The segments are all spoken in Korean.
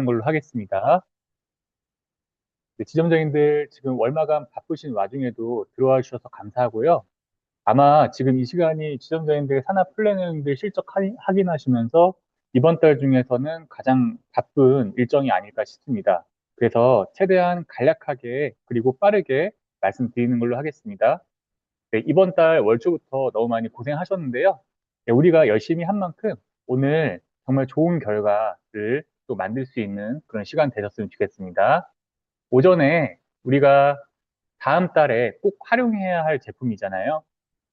시작하는 걸로 하겠습니다. 네, 지점장님들 지금 월마감 바쁘신 와중에도 들어와 주셔서 감사하고요. 아마 지금 이 시간이 지점장님들 산업 플래너님들 실적 확인하시면서 이번 달 중에서는 가장 바쁜 일정이 아닐까 싶습니다. 그래서 최대한 간략하게 그리고 빠르게 말씀드리는 걸로 하겠습니다. 네, 이번 달 월초부터 너무 많이 고생하셨는데요. 네, 우리가 열심히 한 만큼 오늘 정말 좋은 결과를 또 만들 수 있는 그런 시간 되셨으면 좋겠습니다. 오전에 우리가 다음 달에 꼭 활용해야 할 제품이잖아요.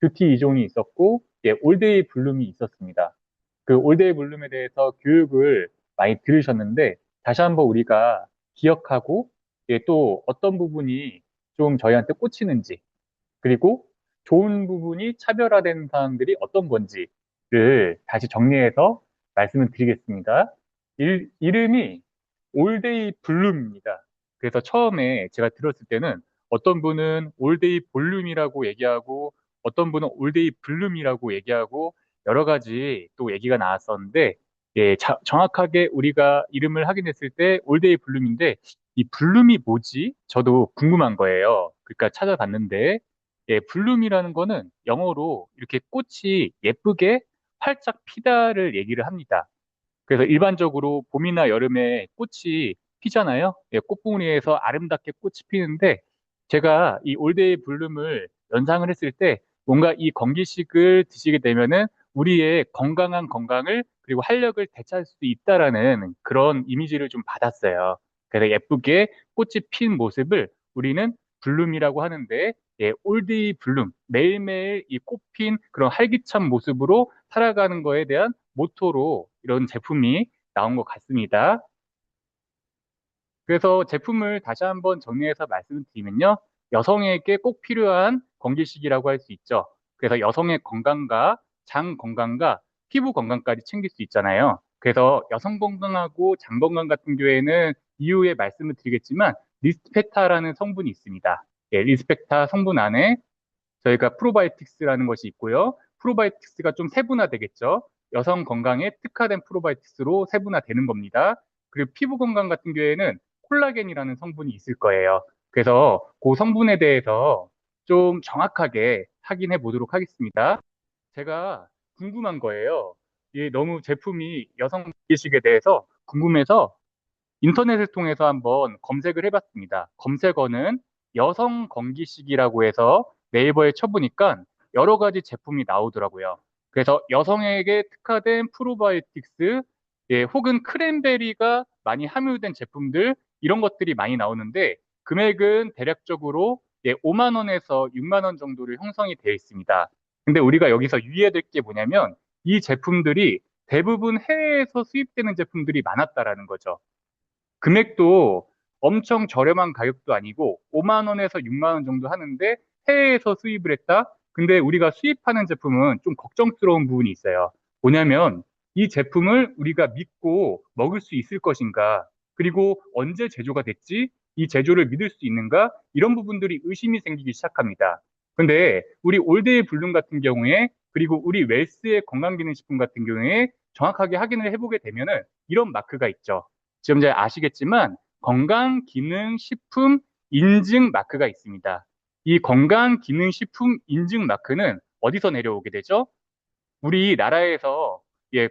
뷰티 이종이 있었고, 예, 올데이 블룸이 있었습니다. 그 올데이 블룸에 대해서 교육을 많이 들으셨는데, 다시 한번 우리가 기억하고, 예, 또 어떤 부분이 좀 저희한테 꽂히는지, 그리고 좋은 부분이 차별화된 사항들이 어떤 건지를 다시 정리해서 말씀을 드리겠습니다. 이름이 올데이 블룸입니다. 그래서 처음에 제가 들었을 때는 어떤 분은 올데이 볼륨이라고 얘기하고 어떤 분은 올데이 블룸이라고 얘기하고 여러 가지 또 얘기가 나왔었는데 예, 정확하게 우리가 이름을 확인했을 때 올데이 블룸인데 이 블룸이 뭐지? 저도 궁금한 거예요. 그러니까 찾아봤는데 예, 블룸이라는 거는 영어로 이렇게 꽃이 예쁘게 활짝 피다를 얘기를 합니다. 그래서 일반적으로 봄이나 여름에 꽃이 피잖아요. 예, 꽃봉오리에서 아름답게 꽃이 피는데 제가 이 올데이 블룸을 연상을 했을 때 뭔가 이 건기식을 드시게 되면은 우리의 건강한 건강을 그리고 활력을 되찾을 수 있다라는 그런 이미지를 좀 받았어요. 그래서 예쁘게 꽃이 핀 모습을 우리는 블룸이라고 하는데 예, 올데이 블룸 매일매일 이 꽃핀 그런 활기찬 모습으로 살아가는 거에 대한 모토로 이런 제품이 나온 것 같습니다. 그래서 제품을 다시 한번 정리해서 말씀을 드리면요. 여성에게 꼭 필요한 건기식이라고 할 수 있죠. 그래서 여성의 건강과 장 건강과 피부 건강까지 챙길 수 있잖아요. 그래서 여성 건강하고 장 건강 같은 경우에는 이후에 말씀을 드리겠지만 리스펙타라는 성분이 있습니다. 예, 리스펙타 성분 안에 저희가 프로바이오틱스라는 것이 있고요. 프로바이오틱스가 좀 세분화되겠죠. 여성 건강에 특화된 프로바이오틱스로 세분화되는 겁니다. 그리고 피부 건강 같은 경우에는 콜라겐이라는 성분이 있을 거예요. 그래서 그 성분에 대해서 좀 정확하게 확인해 보도록 하겠습니다. 제가 궁금한 거예요. 이 너무 제품이 여성 기식에 대해서 궁금해서 인터넷을 통해서 한번 검색을 해봤습니다. 검색어는 여성 건기식이라고 해서 네이버에 쳐보니까 여러 가지 제품이 나오더라고요. 그래서 여성에게 특화된 프로바이오틱스, 예, 혹은 크랜베리가 많이 함유된 제품들, 이런 것들이 많이 나오는데, 금액은 대략적으로 예, 5만 원에서 6만 원 정도로 형성이 되어 있습니다. 근데 우리가 여기서 유의해야 될 게 뭐냐면, 이 제품들이 대부분 해외에서 수입되는 제품들이 많았다라는 거죠. 금액도 엄청 저렴한 가격도 아니고 5만 원에서 6만 원 정도 하는데 해외에서 수입을 했다? 근데 우리가 수입하는 제품은 좀 걱정스러운 부분이 있어요. 뭐냐면 이 제품을 우리가 믿고 먹을 수 있을 것인가? 그리고 언제 제조가 됐지? 이 제조를 믿을 수 있는가? 이런 부분들이 의심이 생기기 시작합니다. 근데 우리 올데이 블룸 같은 경우에 그리고 우리 웰스의 건강기능식품 같은 경우에 정확하게 확인을 해보게 되면은 이런 마크가 있죠. 지금 잘 아시겠지만 건강기능식품 인증 마크가 있습니다. 이 건강기능식품 인증 마크는 어디서 내려오게 되죠? 우리나라에서 예,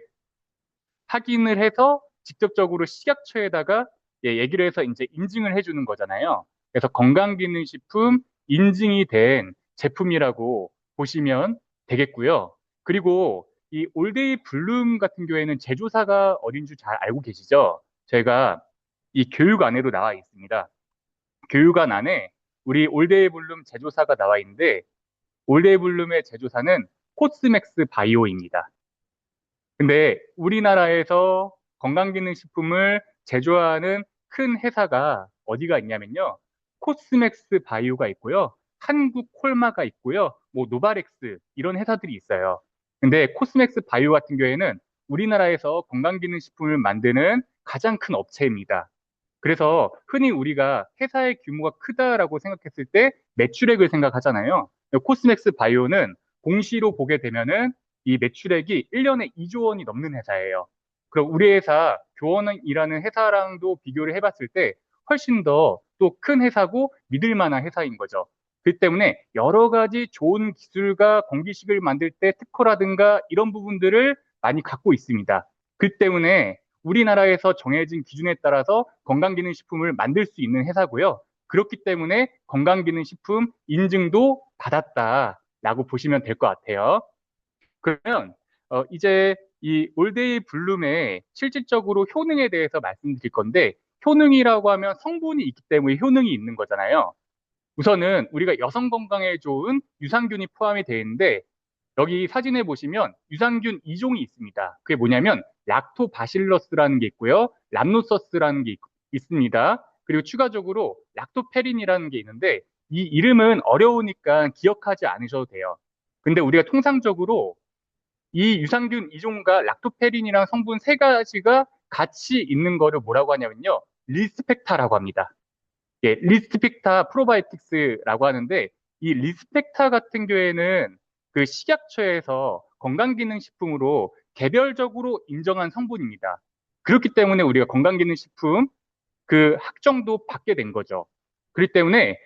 확인을 해서 직접적으로 식약처에다가 예, 얘기를 해서 이제 인증을 해주는 거잖아요. 그래서 건강기능식품 인증이 된 제품이라고 보시면 되겠고요. 그리고 이 올데이 블룸 같은 경우에는 제조사가 어딘 줄 잘 알고 계시죠? 저희가 이 교육안에도 나와 있습니다. 교육안 안에 우리 올데이 블룸 제조사가 나와 있는데 올데이 블룸의 제조사는 코스맥스 바이오입니다. 근데 우리나라에서 건강기능식품을 제조하는 큰 회사가 어디가 있냐면요. 코스맥스 바이오가 있고요. 한국 콜마가 있고요. 뭐 노바렉스 이런 회사들이 있어요. 근데 코스맥스 바이오 같은 경우에는 우리나라에서 건강기능식품을 만드는 가장 큰 업체입니다. 그래서 흔히 우리가 회사의 규모가 크다라고 생각했을 때 매출액을 생각하잖아요. 코스맥스 바이오는 공시로 보게 되면은 이 매출액이 1년에 2조 원이 넘는 회사예요. 그럼 우리 회사, 교원이라는 회사랑도 비교를 해봤을 때 훨씬 더 또 큰 회사고 믿을 만한 회사인 거죠. 그 때문에 여러 가지 좋은 기술과 공기식을 만들 때 특허라든가 이런 부분들을 많이 갖고 있습니다. 그 때문에 우리나라에서 정해진 기준에 따라서 건강기능식품을 만들 수 있는 회사고요. 그렇기 때문에 건강기능식품 인증도 받았다라고 보시면 될 것 같아요. 그러면 이제 이 올데이 블룸의 실질적으로 효능에 대해서 말씀드릴 건데 효능이라고 하면 성분이 있기 때문에 효능이 있는 거잖아요. 우선은 우리가 여성 건강에 좋은 유산균이 포함이 되어 있는데 여기 사진에 보시면 유산균 2종이 있습니다. 그게 뭐냐면 락토바실러스라는 게 있고요. 람노서스라는 게 있습니다. 그리고 추가적으로 락토페린이라는 게 있는데 이 이름은 어려우니까 기억하지 않으셔도 돼요. 근데 우리가 통상적으로 이 유산균 2종과 락토페린이랑 성분 세 가지가 같이 있는 거를 뭐라고 하냐면요. 리스펙타라고 합니다. 예, 리스펙타 프로바이오틱스라고 하는데 이 리스펙타 같은 경우에는 그 식약처에서 건강기능식품으로 개별적으로 인정한 성분입니다. 그렇기 때문에 우리가 건강기능식품 그 학정도 받게 된 거죠. 그렇기 때문에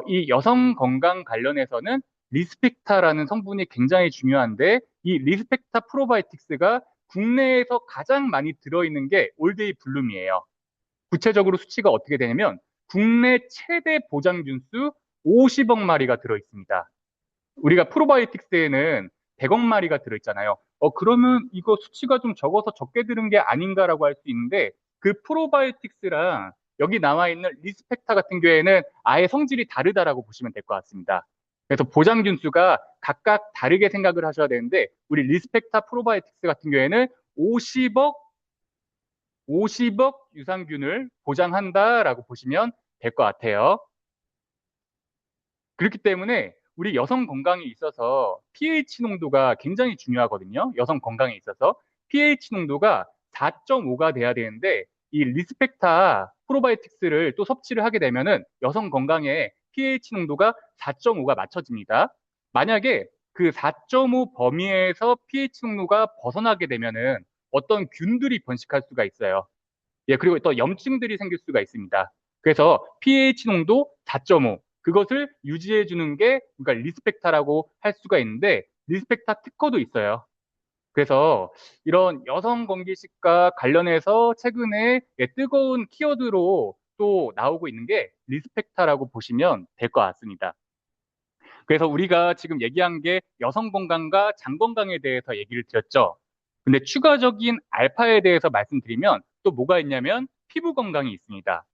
이 여성 건강 관련해서는 리스펙타라는 성분이 굉장히 중요한데 이 리스펙타 프로바이오틱스가 국내에서 가장 많이 들어있는 게 올데이 블룸이에요. 구체적으로 수치가 어떻게 되냐면 국내 최대 보장균수 50억 마리가 들어있습니다. 우리가 프로바이오틱스에는 100억 마리가 들어있잖아요. 그러면 이거 수치가 좀 적어서 적게 들은 게 아닌가라고 할 수 있는데 그 프로바이오틱스랑 여기 나와 있는 리스펙타 같은 경우에는 아예 성질이 다르다라고 보시면 될 것 같습니다. 그래서 보장균수가 각각 다르게 생각을 하셔야 되는데 우리 리스펙타 프로바이오틱스 같은 경우에는 50억 유산균을 보장한다라고 보시면 될 것 같아요. 그렇기 때문에 우리 여성 건강에 있어서 pH 농도가 굉장히 중요하거든요. 여성 건강에 있어서 pH 농도가 4.5가 돼야 되는데 이 리스펙타 프로바이오틱스를 또 섭취를 하게 되면은 여성 건강에 pH 농도가 4.5가 맞춰집니다. 만약에 그 4.5 범위에서 pH 농도가 벗어나게 되면은 어떤 균들이 번식할 수가 있어요. 예, 그리고 또 염증들이 생길 수가 있습니다. 그래서 pH 농도 4.5 그것을 유지해 주는 게 그러니까 리스펙타라고 할 수가 있는데 리스펙타 특허도 있어요. 그래서 이런 여성 건기식과 관련해서 최근에 예, 뜨거운 키워드로 또 나오고 있는 게 리스펙타라고 보시면 될 것 같습니다. 그래서 우리가 지금 얘기한 게 여성 건강과 장 건강에 대해서 얘기를 드렸죠. 근데 추가적인 알파에 대해서 말씀드리면 또 뭐가 있냐면 피부 건강이 있습니다.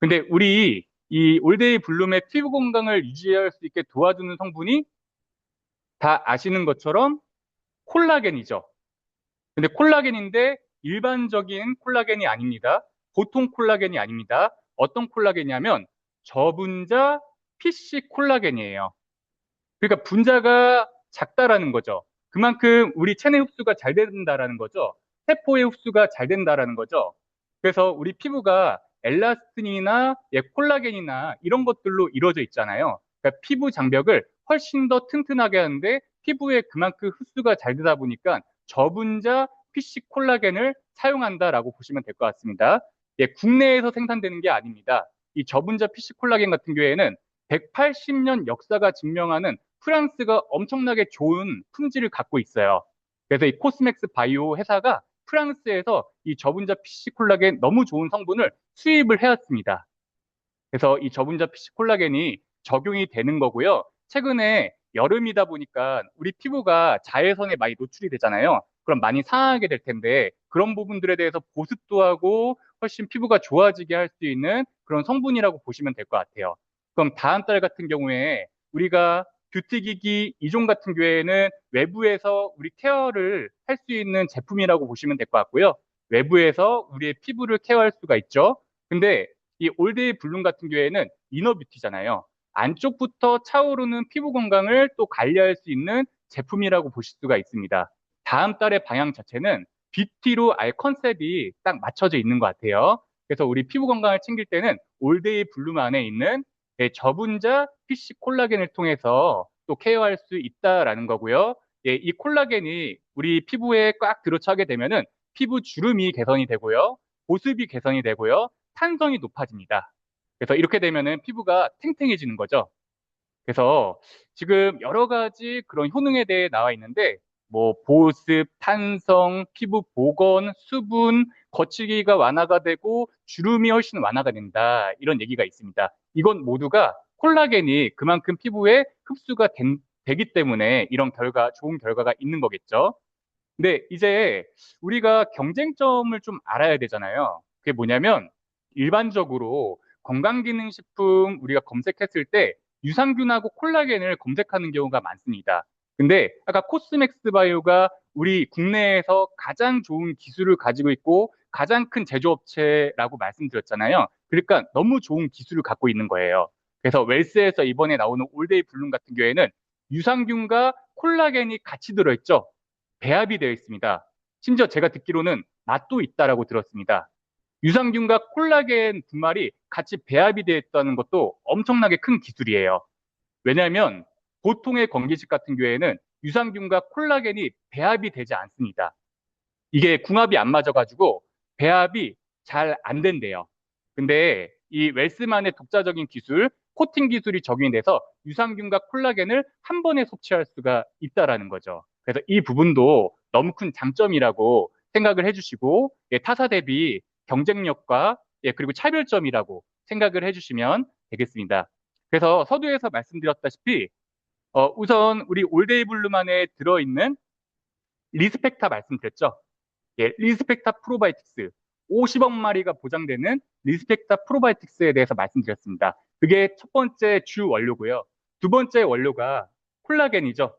근데 우리 이 올데이 블룸의 피부 건강을 유지할 수 있게 도와주는 성분이 다 아시는 것처럼 콜라겐이죠. 근데 콜라겐인데 일반적인 콜라겐이 아닙니다. 보통 콜라겐이 아닙니다. 어떤 콜라겐이냐면 저분자 PC 콜라겐이에요. 그러니까 분자가 작다라는 거죠. 그만큼 우리 체내 흡수가 잘 된다라는 거죠. 세포의 흡수가 잘 된다라는 거죠. 그래서 우리 피부가 엘라스틴이나 콜라겐이나 이런 것들로 이루어져 있잖아요. 그러니까 피부 장벽을 훨씬 더 튼튼하게 하는데 피부에 그만큼 흡수가 잘 되다 보니까 저분자 PC 콜라겐을 사용한다라고 보시면 될 것 같습니다. 예, 국내에서 생산되는 게 아닙니다. 이 저분자 PC 콜라겐 같은 경우에는 180년 역사가 증명하는 프랑스가 엄청나게 좋은 품질을 갖고 있어요. 그래서 이 코스맥스 바이오 회사가 프랑스에서 이 저분자 PC 콜라겐 너무 좋은 성분을 수입을 해왔습니다. 그래서 이 저분자 PC 콜라겐이 적용이 되는 거고요. 최근에 여름이다 보니까 우리 피부가 자외선에 많이 노출이 되잖아요. 그럼 많이 상하게 될 텐데 그런 부분들에 대해서 보습도 하고 훨씬 피부가 좋아지게 할 수 있는 그런 성분이라고 보시면 될 것 같아요. 그럼 다음 달 같은 경우에 우리가 뷰티기기 2종 같은 경우에는 외부에서 우리 케어를 할 수 있는 제품이라고 보시면 될 것 같고요. 외부에서 우리의 피부를 케어할 수가 있죠. 근데 이 올데이 블룸 같은 경우에는 이너 뷰티잖아요. 안쪽부터 차오르는 피부 건강을 또 관리할 수 있는 제품이라고 보실 수가 있습니다. 다음 달의 방향 자체는 뷰티로 알 컨셉이 딱 맞춰져 있는 것 같아요. 그래서 우리 피부 건강을 챙길 때는 올데이 블룸 안에 있는 저분자 PC 콜라겐을 통해서 또 케어할 수 있다라는 거고요. 예, 이 콜라겐이 우리 피부에 꽉 들어차게 되면은 피부 주름이 개선이 되고요. 보습이 개선이 되고요. 탄성이 높아집니다. 그래서 이렇게 되면은 피부가 탱탱해지는 거죠. 그래서 지금 여러 가지 그런 효능에 대해 나와 있는데, 뭐, 보습, 탄성, 피부 복원, 수분, 거치기가 완화가 되고, 주름이 훨씬 완화가 된다. 이런 얘기가 있습니다. 이건 모두가 콜라겐이 그만큼 피부에 흡수가 되기 때문에 이런 좋은 결과가 있는 거겠죠. 근데 이제 우리가 경쟁점을 좀 알아야 되잖아요. 그게 뭐냐면 일반적으로 건강기능식품 우리가 검색했을 때 유산균하고 콜라겐을 검색하는 경우가 많습니다. 근데 아까 코스맥스 바이오가 우리 국내에서 가장 좋은 기술을 가지고 있고 가장 큰 제조업체라고 말씀드렸잖아요. 그러니까 너무 좋은 기술을 갖고 있는 거예요. 그래서 웰스에서 이번에 나오는 올데이 블룸 같은 경우에는 유산균과 콜라겐이 같이 들어있죠. 배합이 되어 있습니다. 심지어 제가 듣기로는 맛도 있다라고 들었습니다. 유산균과 콜라겐 분말이 같이 배합이 되어 있다는 것도 엄청나게 큰 기술이에요. 왜냐하면 보통의 건기식 같은 경우에는 유산균과 콜라겐이 배합이 되지 않습니다. 이게 궁합이 안 맞아가지고 배합이 잘 안 된대요. 근데 이 웰스만의 독자적인 기술, 코팅 기술이 적용이 돼서 유산균과 콜라겐을 한 번에 섭취할 수가 있다라는 거죠. 그래서 이 부분도 너무 큰 장점이라고 생각을 해주시고, 예, 타사 대비 경쟁력과 예, 그리고 차별점이라고 생각을 해주시면 되겠습니다. 그래서 서두에서 말씀드렸다시피 우선 우리 올데이블룸 안에 들어있는 리스펙타 말씀드렸죠. 예, 리스펙타 프로바이틱스 50억 마리가 보장되는 리스펙타 프로바이틱스에 대해서 말씀드렸습니다. 그게 첫 번째 주 원료고요. 두 번째 원료가 콜라겐이죠.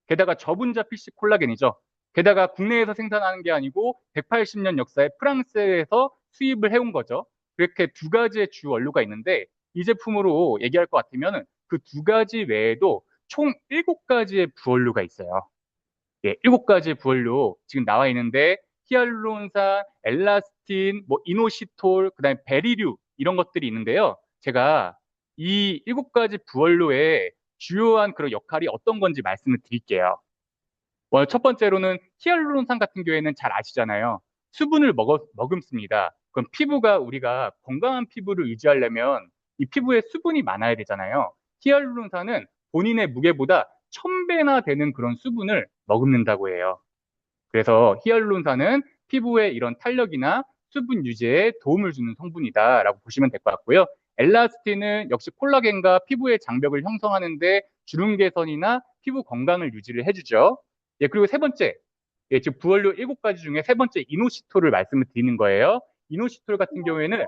게다가 저분자 PC 콜라겐이죠. 게다가 국내에서 생산하는 게 아니고 180년 역사의 프랑스에서 수입을 해온 거죠. 그렇게 두 가지의 주 원료가 있는데 이 제품으로 얘기할 것 같으면 그 두 가지 외에도 총 7가지의 부원료가 있어요. 예, 7가지 부원료 지금 나와 있는데 히알루론산, 엘라스틴, 뭐 이노시톨, 그다음에 베리류 이런 것들이 있는데요. 제가 이 7가지 부원료의 주요한 그런 역할이 어떤 건지 말씀을 드릴게요. 첫 번째로는 히알루론산 같은 경우에는 잘 아시잖아요. 수분을 머금습니다. 그럼 피부가 우리가 건강한 피부를 유지하려면 이 피부에 수분이 많아야 되잖아요. 히알루론산은 본인의 무게보다 1000배나 되는 그런 수분을 머금는다고 해요. 그래서 히알루론산은 피부에 이런 탄력이나 수분 유지에 도움을 주는 성분이다라고 보시면 될 것 같고요. 엘라스틴은 역시 콜라겐과 피부의 장벽을 형성하는데 주름 개선이나 피부 건강을 유지를 해주죠. 예, 그리고 세 번째, 예, 즉 부원료 7가지 중에 세 번째 이노시톨을 말씀을 드리는 거예요. 이노시톨 같은 경우에는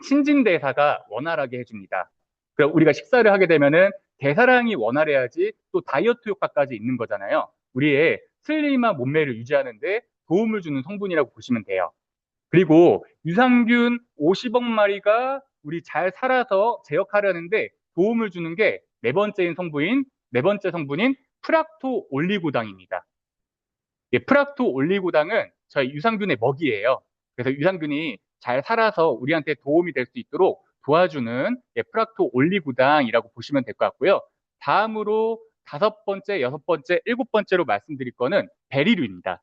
신진대사가 원활하게 해줍니다. 그럼 우리가 식사를 하게 되면은 대사량이 원활해야지 또 다이어트 효과까지 있는 거잖아요. 우리의 슬림한 몸매를 유지하는데 도움을 주는 성분이라고 보시면 돼요. 그리고 유산균 50억 마리가 우리 잘 살아서 제역하려는데 도움을 주는 게 네 번째 성분인 프락토 올리고당입니다. 예, 프락토 올리고당은 저희 유산균의 먹이예요. 그래서 유산균이 잘 살아서 우리한테 도움이 될 수 있도록 도와주는 예, 프락토 올리고당이라고 보시면 될 것 같고요. 다음으로 5번째, 6번째, 7번째로 말씀드릴 거는 베리류입니다.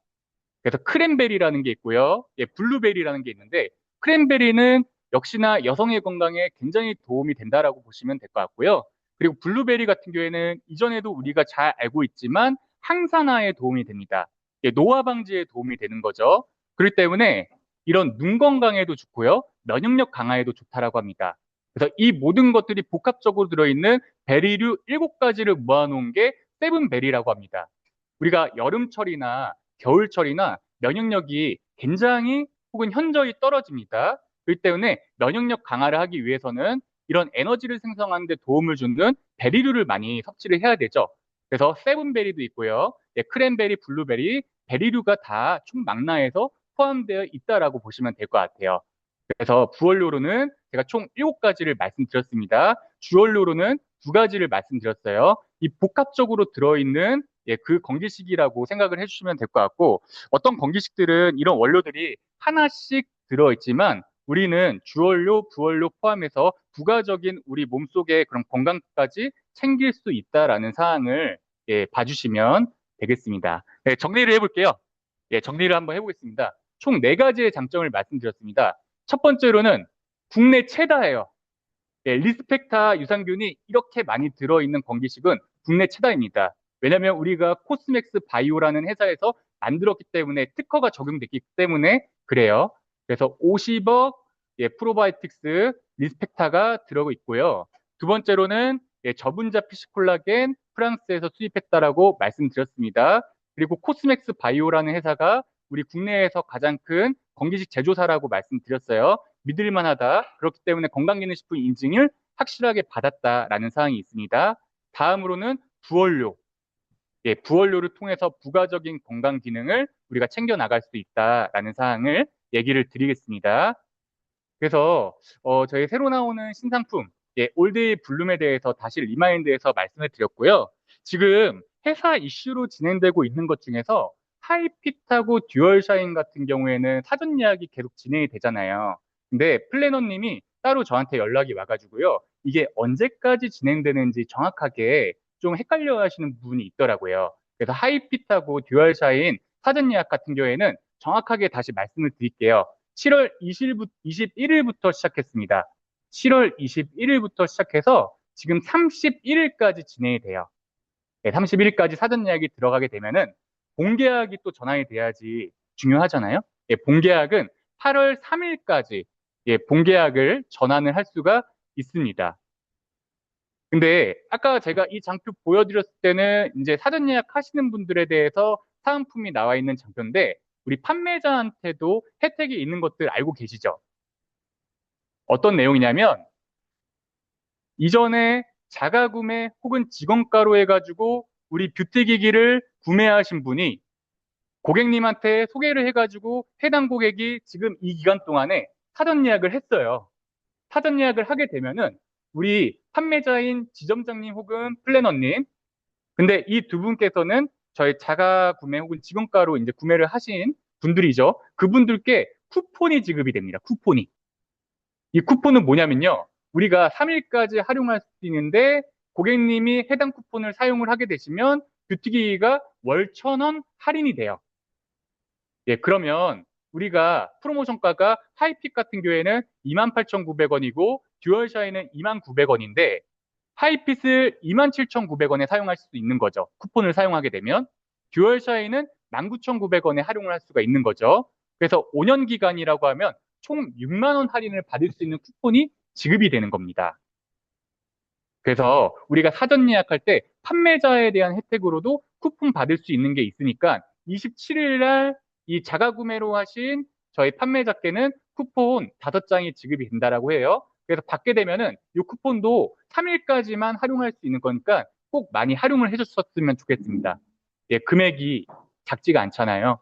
그래서 크랜베리라는 게 있고요. 예, 블루베리라는 게 있는데 크랜베리는 역시나 여성의 건강에 굉장히 도움이 된다라고 보시면 될 것 같고요. 그리고 블루베리 같은 경우에는 이전에도 우리가 잘 알고 있지만 항산화에 도움이 됩니다. 예, 노화 방지에 도움이 되는 거죠. 그렇기 때문에 이런 눈 건강에도 좋고요. 면역력 강화에도 좋다라고 합니다. 그래서 이 모든 것들이 복합적으로 들어있는 베리류 7가지를 모아놓은 게 세븐베리라고 합니다. 우리가 여름철이나 겨울철이나 면역력이 굉장히 혹은 현저히 떨어집니다. 그렇기 때문에 면역력 강화를 하기 위해서는 이런 에너지를 생성하는 데 도움을 주는 베리류를 많이 섭취를 해야 되죠. 그래서 세븐베리도 있고요. 예, 크랜베리, 블루베리, 베리류가 다 총망라해서 포함되어 있다라고 보시면 될 것 같아요. 그래서 부원료로는 제가 총 7가지를 말씀드렸습니다. 주원료로는 2가지를 말씀드렸어요. 이 복합적으로 들어있는 예, 그 건기식이라고 생각을 해주시면 될 것 같고 어떤 건기식들은 이런 원료들이 하나씩 들어있지만 우리는 주원료, 부원료 포함해서 부가적인 우리 몸속의 그런 건강까지 챙길 수 있다라는 사항을 예, 봐주시면 되겠습니다. 네, 정리를 해볼게요. 예, 정리를 한번 해보겠습니다. 총 네가지의 장점을 말씀드렸습니다. 첫 번째로는 국내 최다예요. 예, 리스펙타 유산균이 이렇게 많이 들어있는 건기식은 국내 최다입니다. 왜냐하면 우리가 코스맥스 바이오라는 회사에서 만들었기 때문에 특허가 적용됐기 때문에 그래요. 그래서 50억 예, 프로바이오틱스 리스펙타가 들어가 있고요. 두 번째로는 예, 저분자 피시콜라겐 프랑스에서 수입했다라고 말씀드렸습니다. 그리고 코스맥스 바이오라는 회사가 우리 국내에서 가장 큰 건기식 제조사라고 말씀드렸어요. 믿을만하다. 그렇기 때문에 건강기능식품 인증을 확실하게 받았다라는 사항이 있습니다. 다음으로는 부원료. 예, 부원료를 통해서 부가적인 건강 기능을 우리가 챙겨 나갈 수 있다라는 사항을 얘기를 드리겠습니다. 그래서 저희 새로 나오는 신상품 예, 올데이 블룸에 대해서 다시 리마인드해서 말씀을 드렸고요. 지금 회사 이슈로 진행되고 있는 것 중에서 하이핏하고 듀얼샤인 같은 경우에는 사전 예약이 계속 진행이 되잖아요. 근데 플래너님이 따로 저한테 연락이 와가지고요. 이게 언제까지 진행되는지 정확하게 좀 헷갈려 하시는 부분이 있더라고요. 그래서 하이핏하고 듀얼샤인 사전 예약 같은 경우에는 정확하게 다시 말씀을 드릴게요. 7월 21일부터 시작했습니다. 7월 21일부터 시작해서 지금 31일까지 진행이 돼요. 네, 31일까지 사전 예약이 들어가게 되면은 본계약이 또 전환이 돼야지 중요하잖아요. 예, 본계약은 8월 3일까지 예, 본계약을 전환을 할 수가 있습니다. 근데 아까 제가 이 장표 보여드렸을 때는 이제 사전 예약하시는 분들에 대해서 사은품이 나와 있는 장표인데 우리 판매자한테도 혜택이 있는 것들 알고 계시죠? 어떤 내용이냐면 이전에 자가구매 혹은 직원가로 해가지고 우리 뷰티기기를 구매하신 분이 고객님한테 소개를 해가지고 해당 고객이 지금 이 기간 동안에 사전 예약을 했어요. 사전 예약을 하게 되면은 우리 판매자인 지점장님 혹은 플래너님, 근데 이 두 분께서는 저희 자가 구매 혹은 직원가로 이제 구매를 하신 분들이죠. 그분들께 쿠폰이 지급이 됩니다. 쿠폰이. 이 쿠폰은 뭐냐면요. 우리가 3일까지 활용할 수 있는데 고객님이 해당 쿠폰을 사용을 하게 되시면 뷰티기기가 월 1,000원 할인이 돼요. 예, 그러면 우리가 프로모션가가 하이픽 같은 경우에는 28,900원이고 듀얼샤이는 29,900원인데 하이핏을 27,900원에 사용할 수 있는 거죠. 쿠폰을 사용하게 되면 듀얼샤이는 19,900원에 활용을 할 수가 있는 거죠. 그래서 5년 기간이라고 하면 총 6만 원 할인을 받을 수 있는 쿠폰이 지급이 되는 겁니다. 그래서 우리가 사전 예약할 때 판매자에 대한 혜택으로도 쿠폰 받을 수 있는 게 있으니까 27일 날 이 자가 구매로 하신 저희 판매자께는 쿠폰 5장이 지급이 된다라고 해요. 그래서 받게 되면은 이 쿠폰도 3일까지만 활용할 수 있는 거니까 꼭 많이 활용을 해줬었으면 좋겠습니다. 예, 금액이 작지가 않잖아요.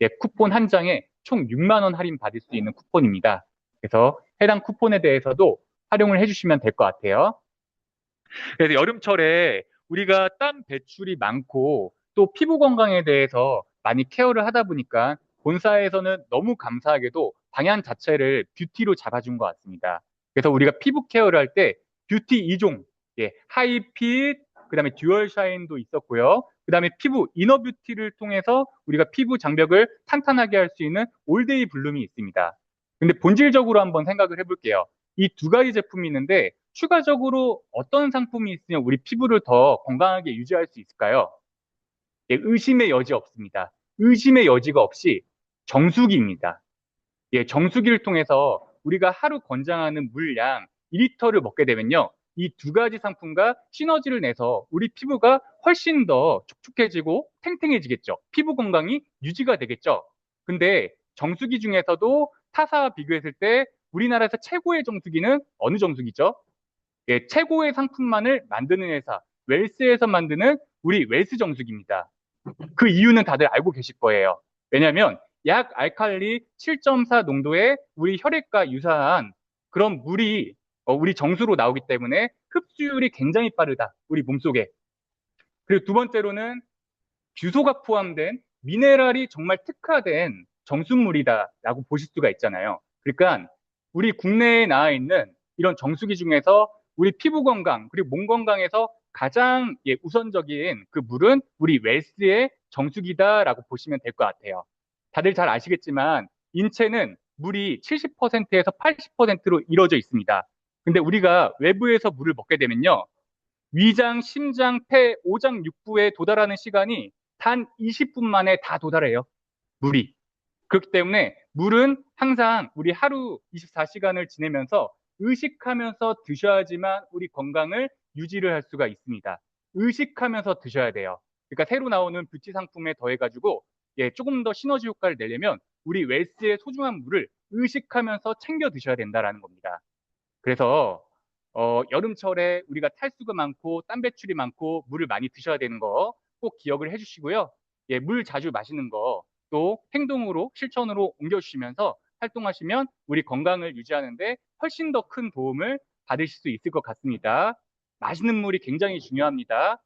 예, 쿠폰 한 장에 총 6만 원 할인 받을 수 있는 쿠폰입니다. 그래서 해당 쿠폰에 대해서도 활용을 해주시면 될 것 같아요. 그래서 여름철에 우리가 땀 배출이 많고 또 피부 건강에 대해서 많이 케어를 하다 보니까 본사에서는 너무 감사하게도 방향 자체를 뷰티로 잡아준 것 같습니다. 그래서 우리가 피부 케어를 할 때 뷰티 2종, 예, 하이핏, 그다음에 듀얼 샤인도 있었고요. 그다음에 피부 이너 뷰티를 통해서 우리가 피부 장벽을 탄탄하게 할 수 있는 올데이 블룸이 있습니다. 근데 본질적으로 한번 생각을 해볼게요. 이 두 가지 제품이 있는데 추가적으로 어떤 상품이 있으면 우리 피부를 더 건강하게 유지할 수 있을까요? 예, 의심의 여지 없습니다. 의심의 여지가 없이 정수기입니다. 예, 정수기를 통해서 우리가 하루 권장하는 물량 2리터를 먹게 되면요. 이 두 가지 상품과 시너지를 내서 우리 피부가 훨씬 더 촉촉해지고 탱탱해지겠죠. 피부 건강이 유지가 되겠죠. 근데 정수기 중에서도 타사와 비교했을 때 우리나라에서 최고의 정수기는 어느 정수기죠? 예, 최고의 상품만을 만드는 회사, 웰스에서 만드는 우리 웰스 정수기입니다. 그 이유는 다들 알고 계실 거예요. 왜냐하면 약 알칼리 7.4 농도의 우리 혈액과 유사한 그런 물이 우리 정수로 나오기 때문에 흡수율이 굉장히 빠르다. 우리 몸속에. 그리고 두 번째로는 규소가 포함된 미네랄이 정말 특화된 정수물이다라고 보실 수가 있잖아요. 그러니까 우리 국내에 나와 있는 이런 정수기 중에서 우리 피부 건강 그리고 몸 건강에서 가장 우선적인 그 물은 우리 웰스의 정수기다라고 보시면 될 것 같아요. 다들 잘 아시겠지만 인체는 물이 70%에서 80%로 이루어져 있습니다. 근데 우리가 외부에서 물을 먹게 되면요. 위장, 심장, 폐, 오장, 육부에 도달하는 시간이 단 20분 만에 다 도달해요. 물이. 그렇기 때문에 물은 항상 우리 하루 24시간을 지내면서 의식하면서 드셔야지만 우리 건강을 유지를 할 수가 있습니다. 의식하면서 드셔야 돼요. 그러니까 새로 나오는 뷰티 상품에 더해가지고 조금 더 시너지 효과를 내려면 우리 웰스의 소중한 물을 의식하면서 챙겨 드셔야 된다라는 겁니다. 그래서 여름철에 우리가 탈수가 많고 땀 배출이 많고 물을 많이 드셔야 되는 거 꼭 기억을 해주시고요. 물 자주 마시는 거 또 행동으로 실천으로 옮겨주시면서 활동하시면 우리 건강을 유지하는데 훨씬 더 큰 도움을 받으실 수 있을 것 같습니다. 마시는 물이 굉장히 중요합니다.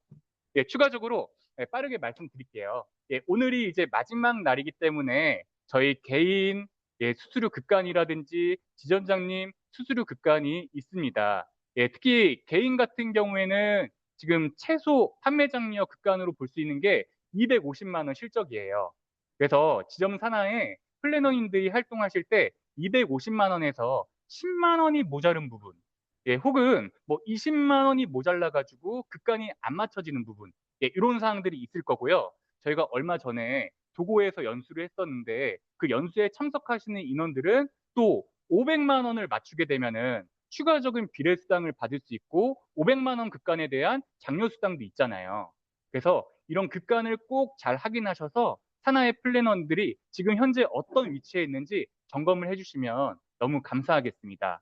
추가적으로 빠르게 말씀드릴게요. 오늘이 이제 마지막 날이기 때문에 저희 개인 수수료 급간이라든지 지점장님 수수료 급간이 있습니다. 특히 개인 같은 경우에는 지금 최소 판매장려 급간으로 볼 수 있는 게 250만 원 실적이에요. 그래서 지점 산하에 플래너님들이 활동하실 때 250만 원에서 10만 원이 모자른 부분, 혹은 뭐 20만 원이 모자라가지고 급간이 안 맞춰지는 부분, 이런 사항들이 있을 거고요. 저희가 얼마 전에 도고에서 연수를 했었는데 그 연수에 참석하시는 인원들은 또 500만 원을 맞추게 되면은 추가적인 비례수당을 받을 수 있고 500만 원 급간에 대한 장려수당도 있잖아요. 그래서 이런 급간을 꼭 잘 확인하셔서 산하의 플래너들이 지금 현재 어떤 위치에 있는지 점검을 해주시면 너무 감사하겠습니다.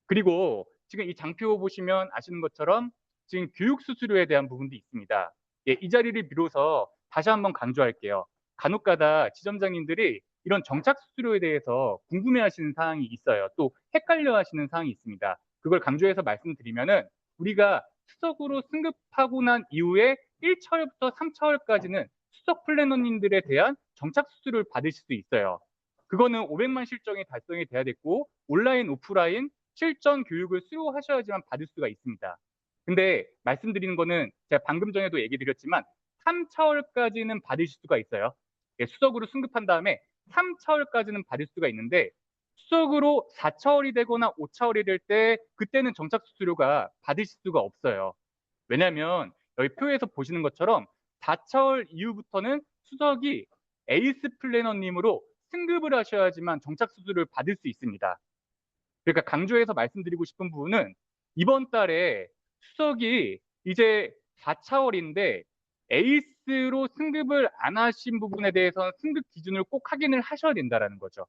그리고 지금 이 장표 보시면 아시는 것처럼 지금 교육 수수료에 대한 부분도 있습니다. 이 자리를 빌어서 다시 한번 강조할게요. 간혹가다 지점장님들이 이런 정착 수수료에 대해서 궁금해하시는 사항이 있어요. 또 헷갈려하시는 사항이 있습니다. 그걸 강조해서 말씀드리면은 우리가 수석으로 승급하고 난 이후에 1차월부터 3차월까지는 수석 플래너님들에 대한 정착 수수료를 받으실 수 있어요. 그거는 500만 실적이 달성이 돼야 됐고 온라인, 오프라인 실전 교육을 수료하셔야지만 받을 수가 있습니다. 근데 말씀드리는 거는 제가 방금 전에도 얘기 드렸지만 3차월까지는 받으실 수가 있어요. 수석으로 승급한 다음에 3차월까지는 받을 수가 있는데 수석으로 4차월이 되거나 5차월이 될 때 그때는 정착 수수료가 받으실 수가 없어요. 왜냐하면 여기 표에서 보시는 것처럼 4차월 이후부터는 수석이 에이스 플래너님으로 승급을 하셔야지만 정착 수수료를 받을 수 있습니다. 그러니까 강조해서 말씀드리고 싶은 부분은 이번 달에 수석이 이제 4차월인데 에이스로 승급을 안 하신 부분에 대해서는 승급 기준을 꼭 확인을 하셔야 된다는 거죠.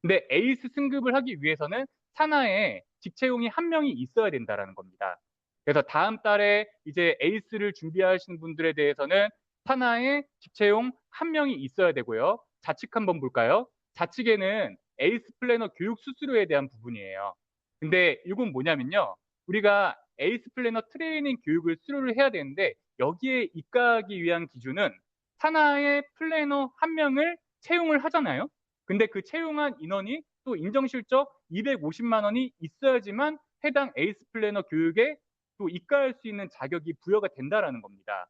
근데 에이스 승급을 하기 위해서는 산하에 직채용이 한 명이 있어야 된다는 겁니다. 그래서 다음 달에 이제 에이스를 준비하시는 분들에 대해서는 산하에 직채용 한 명이 있어야 되고요. 좌측 한번 볼까요? 좌측에는 에이스 플래너 교육 수수료에 대한 부분이에요. 근데 이건 뭐냐면요. 우리가 에이스 플래너 트레이닝 교육을 수료를 해야 되는데 여기에 입각하기 위한 기준은 산하의 플래너 한 명을 채용을 하잖아요. 근데 그 채용한 인원이 또 인정실적 250만 원이 있어야지만 해당 에이스 플래너 교육에 또 입가할 수 있는 자격이 부여가 된다라는 겁니다.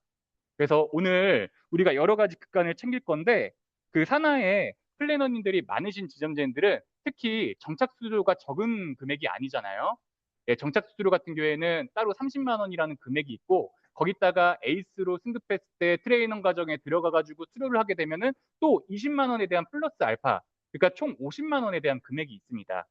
그래서 오늘 우리가 여러 가지 급간을 챙길 건데 그 산하에 플래너님들이 많으신 지점장님들은 특히 정착 수수료가 적은 금액이 아니잖아요. 정착 수수료 같은 경우에는 따로 30만 원이라는 금액이 있고 거기다가 에이스로 승급했을 때 트레이닝 과정에 들어가가지고 수료를 하게 되면은 또 20만 원에 대한 플러스 알파, 그러니까 총 50만 원에 대한 금액이 있습니다.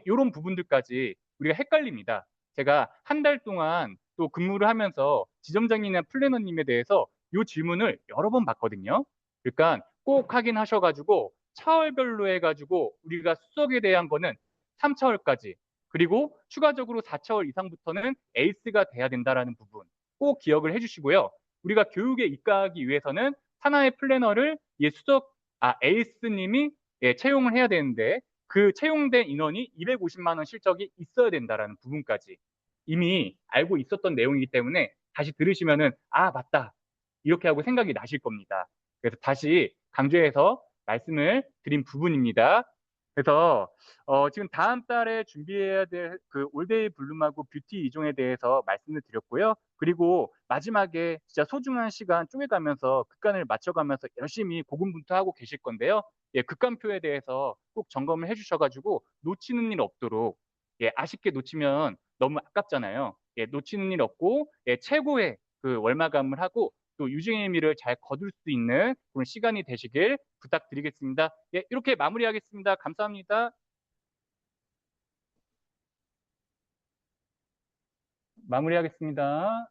이런 부분들까지 우리가 헷갈립니다. 제가 한 달 동안 또 근무를 하면서 지점장님이나 플래너님에 대해서 이 질문을 여러 번 받거든요. 그러니까 꼭 확인하셔가지고 차월별로 해가지고 우리가 수석에 대한 거는 3차월까지 그리고 추가적으로 4차월 이상부터는 에이스가 돼야 된다라는 부분 꼭 기억을 해주시고요. 우리가 교육에 입각하기 위해서는 하나의 플래너를 에이스님이 채용을 해야 되는데 그 채용된 인원이 250만 원 실적이 있어야 된다라는 부분까지 이미 알고 있었던 내용이기 때문에 다시 들으시면은 맞다 이렇게 하고 생각이 나실 겁니다. 그래서 다시 강조해서 말씀을 드린 부분입니다. 그래서 지금 다음 달에 준비해야 될 그 올데이 블룸하고 뷰티 이종에 대해서 말씀을 드렸고요. 그리고 마지막에 진짜 소중한 시간 쪼개가면서 극간을 맞춰가면서 열심히 고군분투하고 계실 건데요. 예, 극간표에 대해서 꼭 점검을 해주셔 가지고 놓치는 일 없도록, 예, 아쉽게 놓치면 너무 아깝잖아요. 예, 놓치는 일 없고, 예, 최고의 그 월마감을 하고 또 유종의 의미를 잘 거둘 수 있는 그런 시간이 되시길 부탁드리겠습니다. 예, 이렇게 마무리하겠습니다. 감사합니다. 마무리하겠습니다.